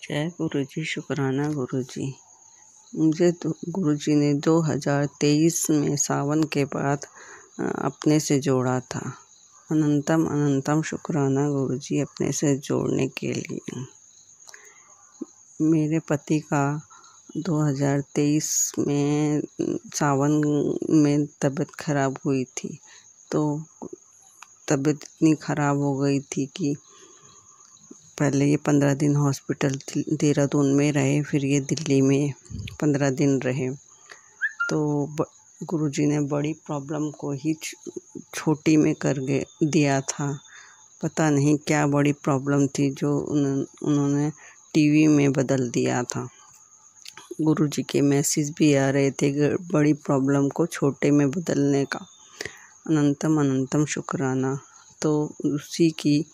जय गुरु जी। शुक्राना गुरु जी। मुझे तो गुरु जी ने 2023 में सावन के बाद अपने से जोड़ा था। अनंतम अनंतम शुक्राना गुरु जी अपने से जोड़ने के लिए। मेरे पति का 2023 में सावन में तबीयत खराब हुई थी, तो तबीयत इतनी खराब हो गई थी कि पहले ये 15 दिन हॉस्पिटल देहरादून में रहे, फिर ये दिल्ली में 15 दिन रहे। तो गुरुजी ने बड़ी प्रॉब्लम को ही छोटी में कर दिया था। पता नहीं क्या बड़ी प्रॉब्लम थी जो उन्होंने टीवी में बदल दिया था। गुरुजी के मैसेज भी आ रहे थे बड़ी प्रॉब्लम को छोटे में बदलने का। अनंतम अनंतम शुक्राना। तो उसी की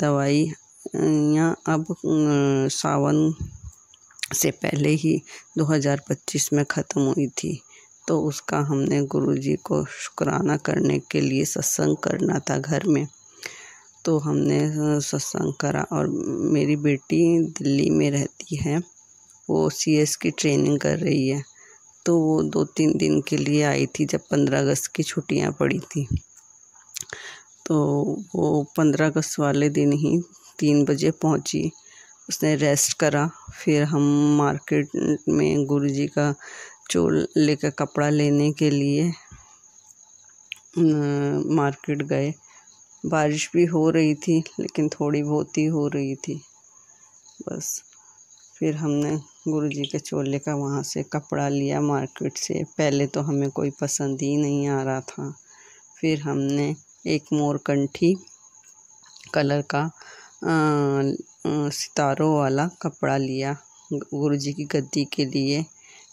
दवाई अब सावन से पहले ही 2025 में ख़त्म हुई थी, तो उसका हमने गुरुजी को शुक्राना करने के लिए सत्संग करना था घर में। तो हमने सत्संग करा और मेरी बेटी दिल्ली में रहती है, वो CS की ट्रेनिंग कर रही है। तो वो 2-3 दिन के लिए आई थी जब 15 अगस्त की छुट्टियां पड़ी थी। तो वो 15 अगस्त वाले दिन ही 3 बजे पहुंची। उसने रेस्ट करा। फिर हम मार्केट में गुरुजी का चोल लेकर कपड़ा लेने के लिए मार्केट गए। बारिश भी हो रही थी, लेकिन थोड़ी बहुत ही हो रही थी बस। फिर हमने गुरुजी के चोले का वहाँ से कपड़ा लिया मार्केट से। पहले तो हमें कोई पसंद ही नहीं आ रहा था। फिर हमने एक मोरकंठी कलर का सितारों वाला कपड़ा लिया गुरुजी की गद्दी के लिए।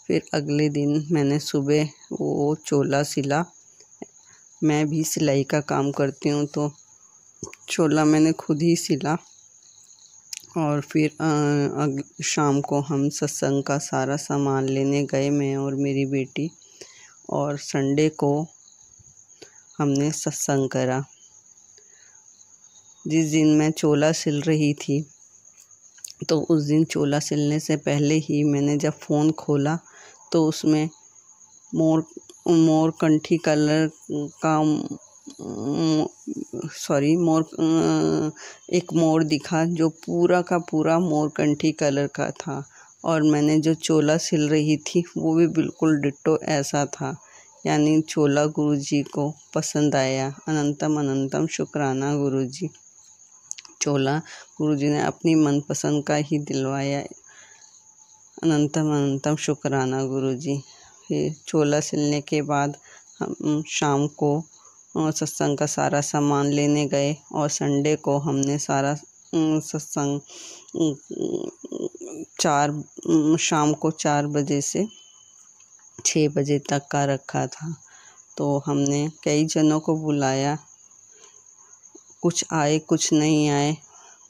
फिर अगले दिन मैंने सुबह वो चोला सिला। मैं भी सिलाई का काम करती हूँ, तो चोला मैंने खुद ही सिला। और फिर शाम को हम सत्संग का सारा सामान लेने गए, मैं और मेरी बेटी। और संडे को हमने सत्संग करा। जिस दिन मैं चोला सिल रही थी, तो उस दिन चोला सिलने से पहले ही मैंने जब फ़ोन खोला तो उसमें मोरकंठी कलर का एक मोर दिखा जो पूरा का पूरा मोरकंठी कलर का था। और मैंने जो चोला सिल रही थी वो भी बिल्कुल डिट्टो ऐसा था। यानी चोला गुरुजी को पसंद आया। अनंतम अनंतम शुक्राना गुरुजी। चोला गुरुजी ने अपनी मनपसंद का ही दिलवाया। अनंतम अनंतम शुक्राना गुरुजी। फिर चोला सिलने के बाद हम शाम को सत्संग का सारा सामान लेने गए। और संडे को हमने सारा सत्संग शाम को 4 बजे से 6 बजे तक का रखा था। तो हमने कई जनों को बुलाया, कुछ आए कुछ नहीं आए,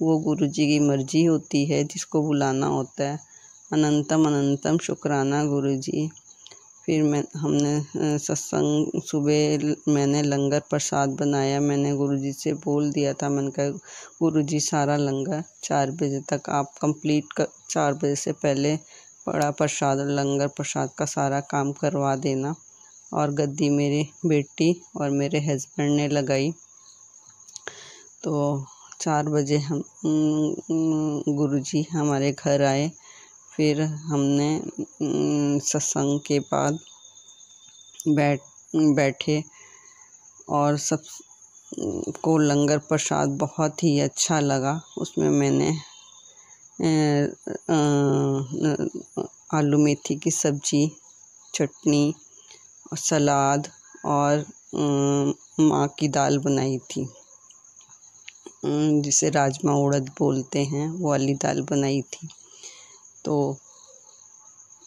वो गुरुजी की मर्जी होती है, जिसको बुलाना होता है। अनंतम अनंतम शुक्राना गुरुजी। फिर हमने सत्संग सुबह मैंने लंगर प्रसाद बनाया। मैंने गुरुजी से बोल दिया था, मैंने कहा गुरुजी सारा लंगर 4 बजे तक आप कंप्लीट कर, 4 बजे से पहले बड़ा प्रसाद लंगर प्रसाद का सारा काम करवा देना। और गद्दी मेरी बेटी और मेरे हस्बैंड ने लगाई। तो 4 बजे हम गुरुजी हमारे घर आए। फिर हमने सत्संग के बाद बैठे और सब को लंगर प्रसाद बहुत ही अच्छा लगा। उसमें मैंने आलू मेथी की सब्जी, चटनी, सलाद और माँ की दाल बनाई थी, जिसे राजमा उड़द बोलते हैं, वो वाली दाल बनाई थी। तो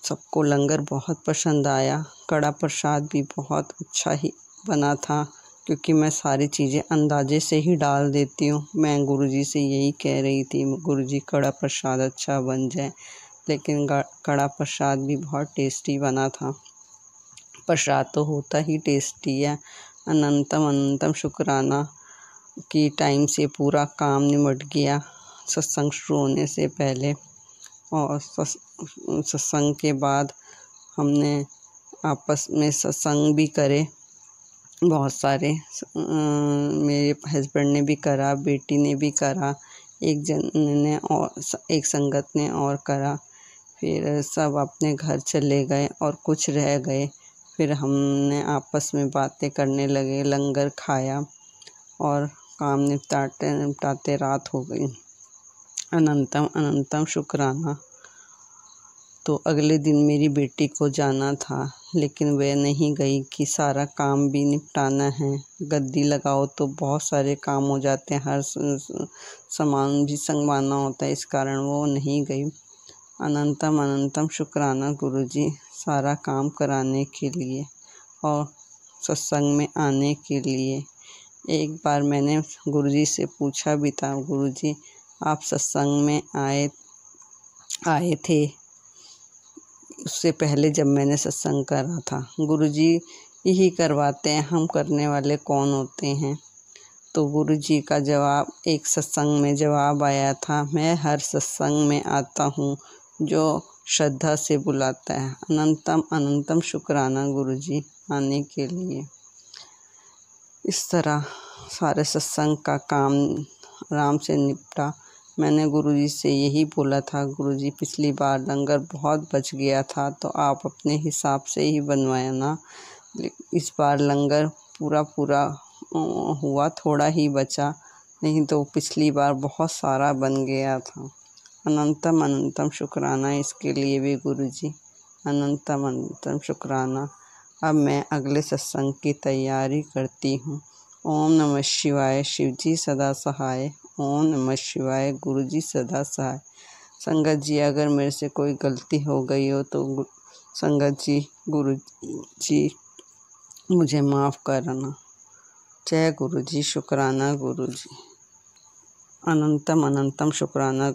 सबको लंगर बहुत पसंद आया। कड़ा प्रसाद भी बहुत अच्छा ही बना था, क्योंकि मैं सारी चीज़ें अंदाजे से ही डाल देती हूँ। मैं गुरुजी से यही कह रही थी गुरुजी कड़ा प्रसाद अच्छा बन जाए, लेकिन कड़ा प्रसाद भी बहुत टेस्टी बना था। प्रसाद तो होता ही टेस्टी है। अनंतम अनंतम शुक्राना कि टाइम से पूरा काम निमट गया सत्संग शुरू होने से पहले। और सत्संग के बाद हमने आपस में सत्संग भी करे बहुत सारे। मेरे हस्बैंड ने भी करा, बेटी ने भी करा, एक जन ने और एक संगत ने और करा। फिर सब अपने घर चले गए और कुछ रह गए। फिर हमने आपस में बातें करने लगे, लंगर खाया और काम निपटाते निपटाते रात हो गई। अनंतम अनंतम शुक्राना। तो अगले दिन मेरी बेटी को जाना था, लेकिन वह नहीं गई कि सारा काम भी निपटाना है। गद्दी लगाओ तो बहुत सारे काम हो जाते हैं, हर सामान भी संगवाना होता है, इस कारण वो नहीं गई। अनंतम अनंतम शुक्राना गुरुजी, सारा काम कराने के लिए और सत्संग में आने के लिए। एक बार मैंने गुरुजी से पूछा भी था, गुरुजी आप सत्संग में आए थे, उससे पहले जब मैंने सत्संग करा था। गुरुजी यही करवाते हैं, हम करने वाले कौन होते हैं। तो गुरुजी का जवाब, एक सत्संग में जवाब आया था, मैं हर सत्संग में आता हूँ जो श्रद्धा से बुलाता है। अनंतम अनंतम शुक्राना गुरुजी आने के लिए। इस तरह सारे सत्संग का काम आराम से निपटा। मैंने गुरुजी से यही बोला था, गुरुजी पिछली बार लंगर बहुत बच गया था तो आप अपने हिसाब से ही बनवाया ना, इस बार लंगर पूरा हुआ, थोड़ा ही बचा, नहीं तो पिछली बार बहुत सारा बन गया था। अनंतम अनंतम शुक्राना इसके लिए भी गुरुजी, अनंतम अनंतम शुक्राना। अब मैं अगले सत्संग की तैयारी करती हूँ। ओम नमः शिवाय, शिवजी सदा सहाय। ओम नमः शिवाय, गुरुजी सदा सहाय। संगत जी, अगर मेरे से कोई गलती हो गई हो तो संगत जी, गुरु जी मुझे माफ़ करना। जय गुरुजी, शुक्राना गुरुजी, अनंतम अनंतम शुक्राना।